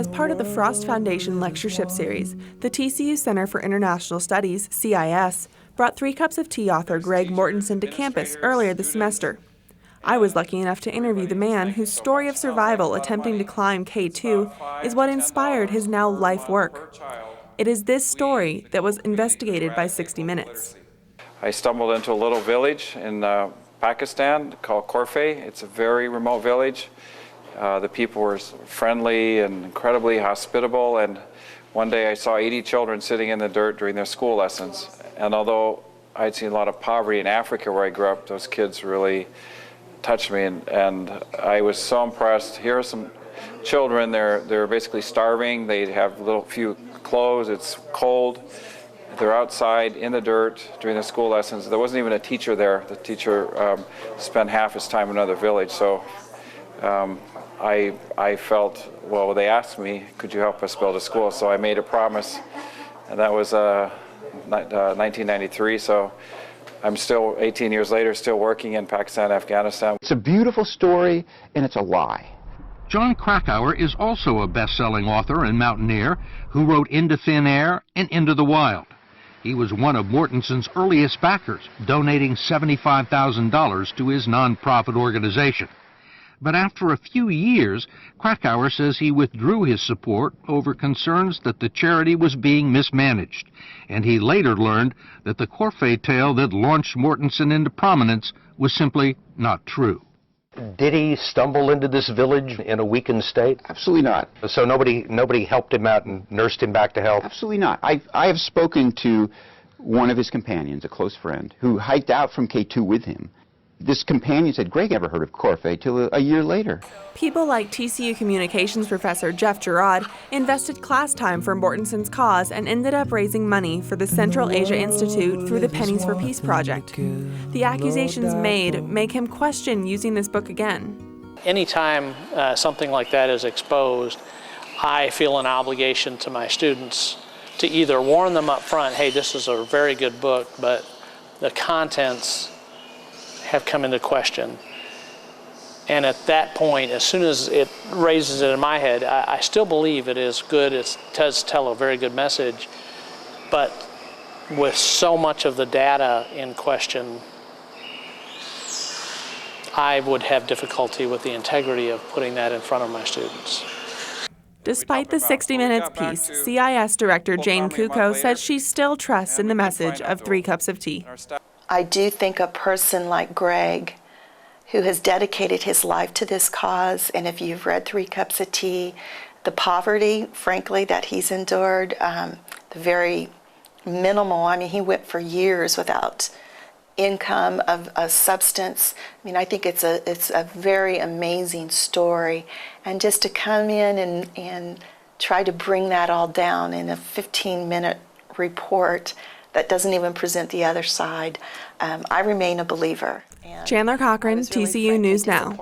As part of the Frost Foundation Lectureship Series, the TCU Center for International Studies, CIS, brought 3 Cups of Tea author Greg Mortenson to campus earlier this semester. I was lucky enough to interview the man whose story of survival attempting to climb K2 is what inspired his now life work. It is this story that was investigated by 60 Minutes. I stumbled into a little village in Pakistan called Corfe. It's a very remote village. The people were friendly and incredibly hospitable, and one day I saw 80 children sitting in the dirt during their school lessons. And although I'd seen a lot of poverty in Africa where I grew up, those kids really touched me, and I was so impressed. Here are some children, they're basically starving. They have few clothes, it's cold. They're outside in the dirt during the school lessons. There wasn't even a teacher there. The teacher spent half his time in another village. So I felt, well, they asked me, could you help us build a school? So I made a promise, and that was 1993. So I'm still, 18 years later, still working in Pakistan, Afghanistan. It's a beautiful story, and it's a lie. John Krakauer is also a best-selling author and mountaineer who wrote Into Thin Air and Into the Wild. He was one of Mortenson's earliest backers, donating $75,000 to his nonprofit organization. But after a few years, Krakauer says he withdrew his support over concerns that the charity was being mismanaged, and he later learned that the Corfe tale that launched Mortenson into prominence was simply not true. Did he stumble into this village in a weakened state? Absolutely not. So nobody helped him out and nursed him back to health? Absolutely not. I have spoken to one of his companions, a close friend, who hiked out from K2 with him. This companion said, Greg never heard of Corfe till a year later. People like TCU communications professor Jeff Girard invested class time for Mortenson's cause and ended up raising money for the Central Asia Institute through the Pennies for Peace project. The accusations made make him question using this book again. Anytime something like that is exposed, I feel an obligation to my students to either warn them up front, hey, this is a very good book, but the contents have come into question. And at that point, as soon as it raises it in my head, I still believe it is good, it does tell a very good message, but with so much of the data in question, I would have difficulty with the integrity of putting that in front of my students. Despite the 60 Minutes piece, CIS Director Jane Kuko said she still trusts in the message of 3 Cups of Tea. I do think a person like Greg, who has dedicated his life to this cause, and if you've read 3 Cups of Tea, the poverty, frankly, that he's endured, the very minimal, I mean, he went for years without income of a substance. I mean, I think it's a very amazing story. And just to come in and try to bring that all down in a 15-minute report that doesn't even present the other side, I remain a believer. Chandler Cochran, TCU News Now.